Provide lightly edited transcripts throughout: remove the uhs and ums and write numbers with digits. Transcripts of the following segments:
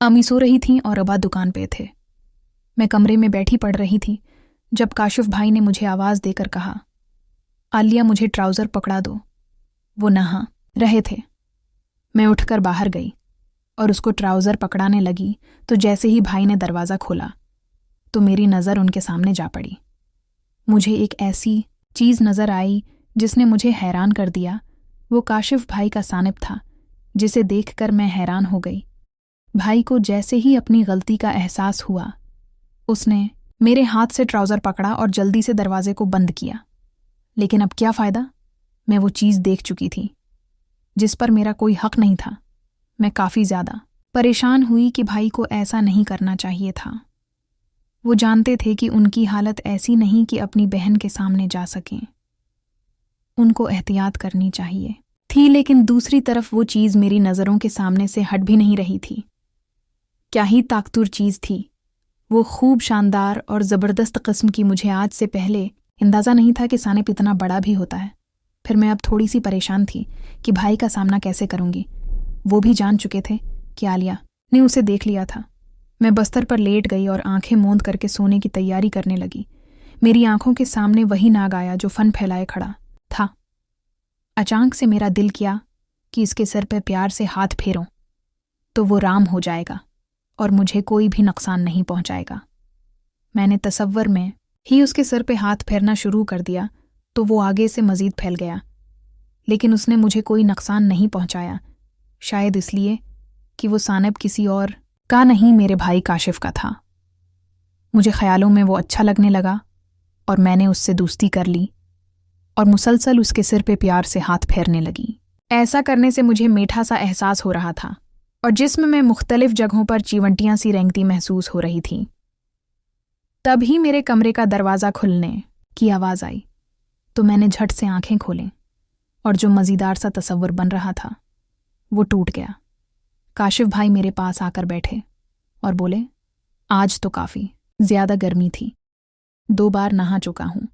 अम्मी सो रही थीं और अब्बा दुकान पे थे। मैं कमरे में बैठी पढ़ रही थी जब काशिफ भाई ने मुझे आवाज़ देकर कहा, आलिया मुझे ट्राउज़र पकड़ा दो। वो नहा रहे थे। मैं उठकर बाहर गई और उसको ट्राउज़र पकड़ाने लगी तो जैसे ही भाई ने दरवाज़ा खोला तो मेरी नज़र उनके सामने जा पड़ी। मुझे एक ऐसी चीज़ नज़र आई जिसने मुझे हैरान कर दिया। वो काशिफ भाई का सानिब था जिसे देखकर मैं हैरान हो गई। भाई को जैसे ही अपनी गलती का एहसास हुआ उसने मेरे हाथ से ट्राउज़र पकड़ा और जल्दी से दरवाजे को बंद किया। लेकिन अब क्या फ़ायदा, मैं वो चीज़ देख चुकी थी जिस पर मेरा कोई हक नहीं था। मैं काफ़ी ज़्यादा परेशान हुई कि भाई को ऐसा नहीं करना चाहिए था। वो जानते थे कि उनकी हालत ऐसी नहीं कि अपनी बहन के सामने जा सकें। उनको एहतियात करनी चाहिए थी, लेकिन दूसरी तरफ वो चीज़ मेरी नज़रों के सामने से हट भी नहीं रही थी। क्या ही ताकतवर चीज़ थी वो, खूब शानदार और ज़बरदस्त किस्म की। मुझे आज से पहले अंदाज़ा नहीं था कि सानिब इतना बड़ा भी होता है। फिर मैं अब थोड़ी सी परेशान थी कि भाई का सामना कैसे करूँगी। वो भी जान चुके थे कि आलिया ने उसे देख लिया था। मैं बस्तर पर लेट गई और आंखें मूंद करके सोने की तैयारी करने लगी। मेरी आंखों के सामने वही नाग आया जो फन फैलाए खड़ा था। अचानक से मेरा दिल किया कि इसके सर पे प्यार से हाथ फेरूं तो वो राम हो जाएगा और मुझे कोई भी नुकसान नहीं पहुंचाएगा। मैंने तसव्वुर में ही उसके सर पे हाथ फेरना शुरू कर दिया तो वो आगे से मज़ीद फैल गया, लेकिन उसने मुझे कोई नुकसान नहीं पहुंचाया। शायद इसलिए कि वो सानिब किसी और का नहीं, मेरे भाई काशिफ का था। मुझे ख्यालों में वो अच्छा लगने लगा और मैंने उससे दोस्ती कर ली और मुसलसल उसके सिर पे प्यार से हाथ फेरने लगी। ऐसा करने से मुझे मीठा सा एहसास हो रहा था और जिस्म में मुख्तलिफ जगहों पर चिवंटियां सी रेंगती महसूस हो रही थीं। तभी मेरे कमरे का दरवाज़ा खुलने की आवाज़ आई तो मैंने झट से आंखें खोलें और जो मज़ेदार सा तसव्वुर बन रहा था वो टूट गया। काशिफ भाई मेरे पास आकर बैठे और बोले, आज तो काफ़ी ज़्यादा गर्मी थी, 2 बार नहा चुका हूँ।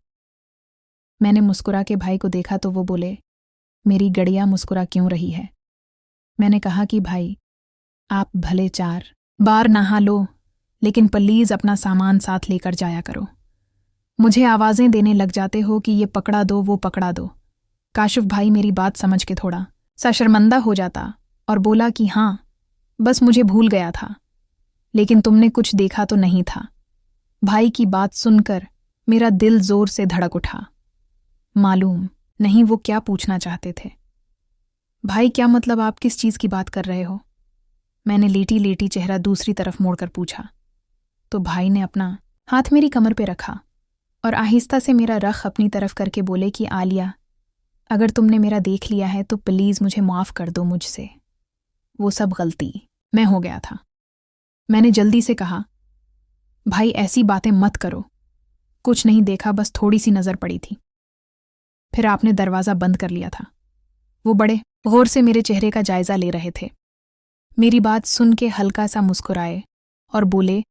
मैंने मुस्कुरा के भाई को देखा तो वो बोले, मेरी गड़िया मुस्कुरा क्यों रही है। मैंने कहा कि भाई आप भले 4 बार नहा लो, लेकिन प्लीज़ अपना सामान साथ लेकर जाया करो। मुझे आवाज़ें देने लग जाते हो कि ये पकड़ा दो वो पकड़ा दो। काशिफ भाई मेरी बात समझ के थोड़ा सा शर्मिंदा हो जाता और बोला कि हाँ, बस मुझे भूल गया था, लेकिन तुमने कुछ देखा तो नहीं था। भाई की बात सुनकर मेरा दिल ज़ोर से धड़क उठा। मालूम नहीं वो क्या पूछना चाहते थे। भाई क्या मतलब, आप किस चीज़ की बात कर रहे हो? मैंने लेटी लेटी चेहरा दूसरी तरफ मोड़कर पूछा तो भाई ने अपना हाथ मेरी कमर पे रखा और आहिस्ता से मेरा रख अपनी तरफ करके बोले कि आलिया, अगर तुमने मेरा देख लिया है तो प्लीज़ मुझे माफ़ कर दो। मुझसे वो सब गलती मैं हो गया था। मैंने जल्दी से कहा, भाई ऐसी बातें मत करो, कुछ नहीं देखा, बस थोड़ी सी नज़र पड़ी थी। फिर आपने दरवाज़ा बंद कर लिया था। वो बड़े गौर से मेरे चेहरे का जायज़ा ले रहे थे। मेरी बात सुन के हल्का सा मुस्कुराए और बोले,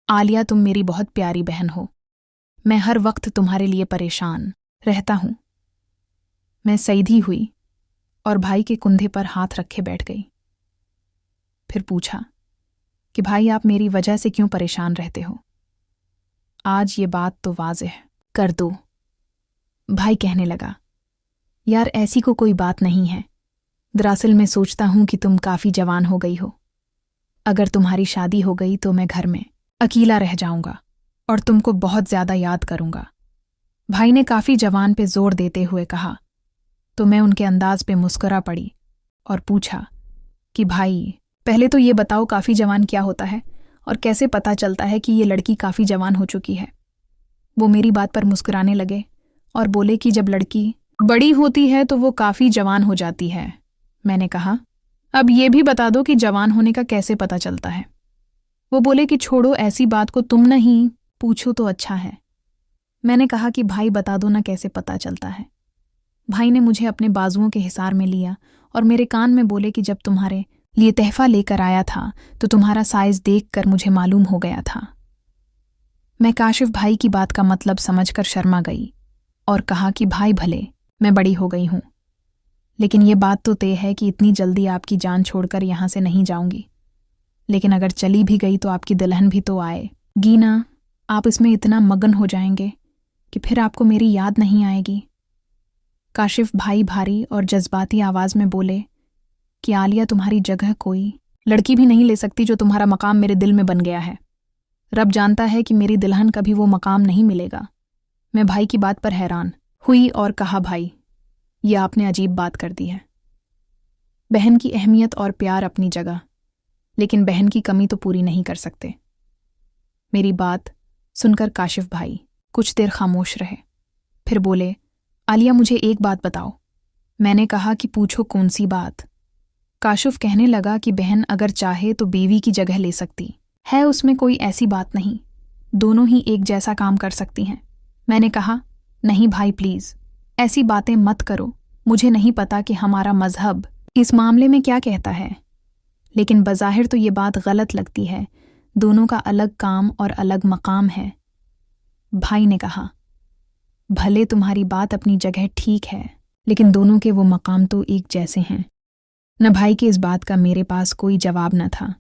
आलिया तुम मेरी बहुत प्यारी बहन हो, मैं हर वक्त तुम्हारे लिए परेशान रहता हूँ। मैं सईदी हुई और भाई के कंधे पर हाथ रखे बैठ गई। फिर पूछा कि भाई आप मेरी वजह से क्यों परेशान रहते हो? आज ये बात तो वाज़ेह कर दो। भाई कहने लगा, यार ऐसी को कोई बात नहीं है। दरअसल मैं सोचता हूँ कि तुम काफ़ी जवान हो गई हो। अगर तुम्हारी शादी हो गई तो मैं घर में अकेला रह जाऊंगा और तुमको बहुत ज़्यादा याद करूंगा। भाई ने काफ़ी जवान पे जोर देते हुए कहा तो मैं उनके अंदाज पे मुस्कुरा पड़ी और पूछा कि भाई पहले तो ये बताओ काफ़ी जवान क्या होता है और कैसे पता चलता है कि ये लड़की काफ़ी जवान हो चुकी है। वो मेरी बात पर मुस्कुराने लगे और बोले कि जब लड़की बड़ी होती है तो वो काफ़ी जवान हो जाती है। मैंने कहा, अब ये भी बता दो कि जवान होने का कैसे पता चलता है। वो बोले कि छोड़ो ऐसी बात को तुम नहीं पूछो तो अच्छा है। मैंने कहा कि भाई बता दो ना कैसे पता चलता है। भाई ने मुझे अपने बाजुओं के हिसार में लिया और मेरे कान में बोले कि जब तुम्हारे लिए तहफ़ा लेकर आया था तो तुम्हारा साइज़ देखकर मुझे मालूम हो गया था। मैं काशिफ भाई की बात का मतलब समझकर शर्मा गई और कहा कि भाई भले मैं बड़ी हो गई हूँ, लेकिन ये बात तो तय है कि इतनी जल्दी आपकी जान छोड़कर यहाँ से नहीं जाऊंगी। लेकिन अगर चली भी गई तो आपकी दुल्हन भी तो आएगी ना। आप इसमें इतना मगन हो जाएंगे कि फिर आपको मेरी याद नहीं आएगी। काशिफ भाई भारी और जज्बाती आवाज में बोले कि आलिया, तुम्हारी जगह कोई लड़की भी नहीं ले सकती जो तुम्हारा मकाम मेरे दिल में बन गया है। रब जानता है कि मेरी दुल्हन कभी वो मकाम नहीं मिलेगा। मैं भाई की बात पर हैरान हुई और कहा, भाई, ये आपने अजीब बात कर दी है। बहन की अहमियत और प्यार अपनी जगह, लेकिन बहन की कमी तो पूरी नहीं कर सकते। मेरी बात सुनकर काशिफ भाई कुछ देर खामोश रहे, फिर बोले, आलिया, मुझे एक बात बताओ। मैंने कहा कि पूछो, कौन सी बात? काशिफ कहने लगा कि बहन अगर चाहे तो बीवी की जगह ले सकती है, उसमें कोई ऐसी बात नहीं, दोनों ही एक जैसा काम कर सकती हैं। मैंने कहा, नहीं भाई, प्लीज ऐसी बातें मत करो। मुझे नहीं पता कि हमारा मजहब इस मामले में क्या कहता है, लेकिन बज़ाहिर तो ये बात गलत लगती है। दोनों का अलग काम और अलग मकाम है। भाई ने कहा, भले तुम्हारी बात अपनी जगह ठीक है, लेकिन दोनों के वो मकाम तो एक जैसे हैं। न भाई के इस बात का मेरे पास कोई जवाब न था।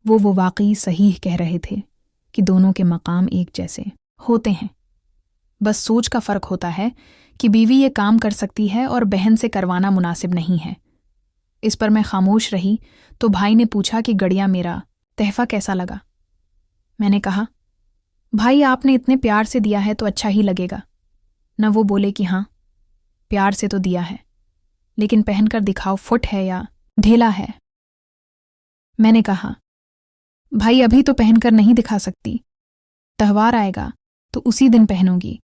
वो वाकई सही कह रहे थे कि दोनों के मकाम एक जैसे होते हैं। बस सोच का फ़र्क होता है कि बीवी ये काम कर सकती है और बहन से करवाना मुनासिब नहीं है। इस पर मैं खामोश रही तो भाई ने पूछा कि गड़िया, मेरा तहफ़ा कैसा लगा? मैंने कहा, भाई, आपने इतने प्यार से दिया है तो अच्छा ही लगेगा। न वो बोले कि हाँ, प्यार से तो दिया है, लेकिन पहनकर दिखाओ, फुट है या ढेला है। मैंने कहा, भाई, अभी तो पहनकर नहीं दिखा सकती, त्योहार आएगा तो उसी दिन पहनूंगी,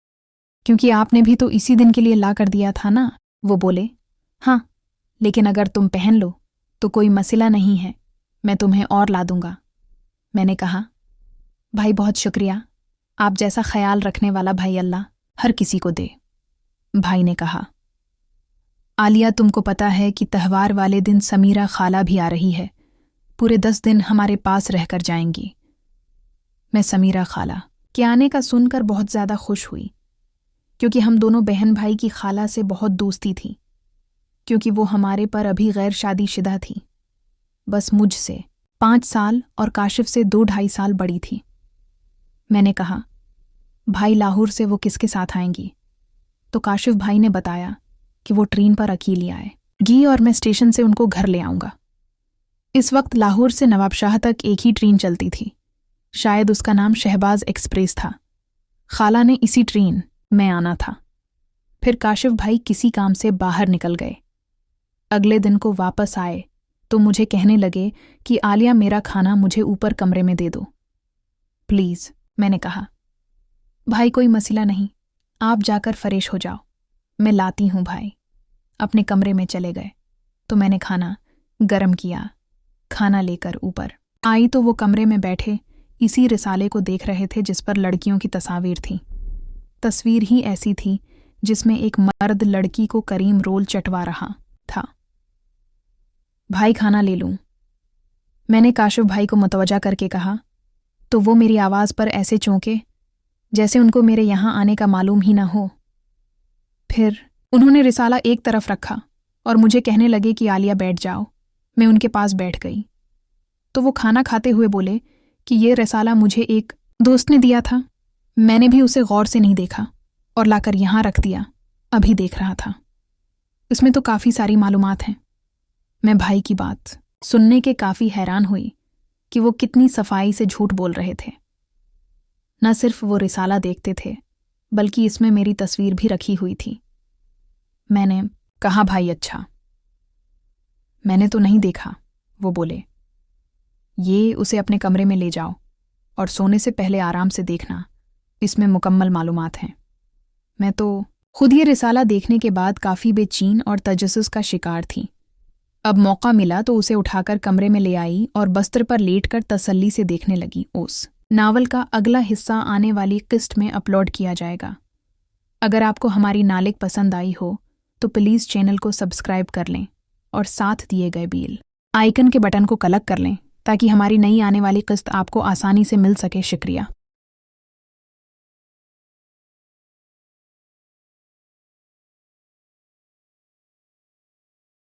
क्योंकि आपने भी तो इसी दिन के लिए ला कर दिया था ना। वो बोले, हाँ, लेकिन अगर तुम पहन लो तो कोई मसला नहीं है, मैं तुम्हें और ला दूंगा। मैंने कहा, भाई, बहुत शुक्रिया, आप जैसा ख्याल रखने वाला भाई अल्लाह हर किसी को दे। भाई ने कहा, आलिया, तुमको पता है कि त्योहार वाले दिन समीरा खाला भी आ रही है, पूरे 10 दिन हमारे पास रहकर जाएंगी। मैं समीरा खाला के आने का सुनकर बहुत ज़्यादा खुश हुई, क्योंकि हम दोनों बहन भाई की खाला से बहुत दोस्ती थी, क्योंकि वो हमारे पर अभी गैर शादीशुदा थी, बस मुझसे 5 साल और काशिफ से 2-2.5 साल बड़ी थी। मैंने कहा, भाई, लाहौर से वो किसके साथ आएंगी? तो काशिफ भाई ने बताया कि वो ट्रेन पर अकेली आएगी और मैं स्टेशन से उनको घर ले आऊँगा। इस वक्त लाहौर से नवाबशाह तक एक ही ट्रेन चलती थी, शायद उसका नाम शहबाज एक्सप्रेस था। खाला ने इसी ट्रेन में आना था। फिर काशिफ भाई किसी काम से बाहर निकल गए। अगले दिन को वापस आए तो मुझे कहने लगे कि आलिया, मेरा खाना मुझे ऊपर कमरे में दे दो प्लीज़। मैंने कहा, भाई, कोई मसला नहीं, आप जाकर फरेश हो जाओ, मैं लाती हूँ। भाई अपने कमरे में चले गए तो मैंने खाना गरम किया। खाना लेकर ऊपर आई तो वो कमरे में बैठे इसी रिसाले को देख रहे थे जिस पर लड़कियों की तस्वीर थी। तस्वीर ही ऐसी थी जिसमें एक मर्द लड़की को करीम रोल चटवा रहा था। भाई, खाना ले लूं? मैंने काशिफ भाई को मुतवज्जा करके कहा, तो वो मेरी आवाज़ पर ऐसे चौंके जैसे उनको मेरे यहाँ आने का मालूम ही ना हो। फिर उन्होंने रिसाला एक तरफ रखा और मुझे कहने लगे कि आलिया, बैठ जाओ। मैं उनके पास बैठ गई तो वो खाना खाते हुए बोले कि ये रिसाला मुझे एक दोस्त ने दिया था, मैंने भी उसे गौर से नहीं देखा और लाकर यहाँ रख दिया, अभी देख रहा था। इसमें तो काफ़ी सारी मालूमात हैं। मैं भाई की बात सुनने के काफ़ी हैरान हुई कि वो कितनी सफाई से झूठ बोल रहे थे। न सिर्फ वो रिसाला देखते थे, बल्कि इसमें मेरी तस्वीर भी रखी हुई थी। मैंने कहा, भाई, अच्छा, मैंने तो नहीं देखा। वो बोले, ये उसे अपने कमरे में ले जाओ और सोने से पहले आराम से देखना, इसमें मुकम्मल मालूमात हैं। मैं तो खुद ये रिसाला देखने के बाद काफ़ी बेचैन और तजस्सुस का शिकार थी। अब मौका मिला तो उसे उठाकर कमरे में ले आई और बस्तर पर लेटकर तसल्ली से देखने लगी। उस नावल का अगला हिस्सा आने वाली किस्त में अपलोड किया जाएगा। अगर आपको हमारी नालिक पसंद आई हो तो प्लीज़ चैनल को सब्सक्राइब कर लें और साथ दिए गए बेल आइकन के बटन को क्लिक कर लें ताकि हमारी नई आने वाली किस्त आपको आसानी से मिल सके। शुक्रिया।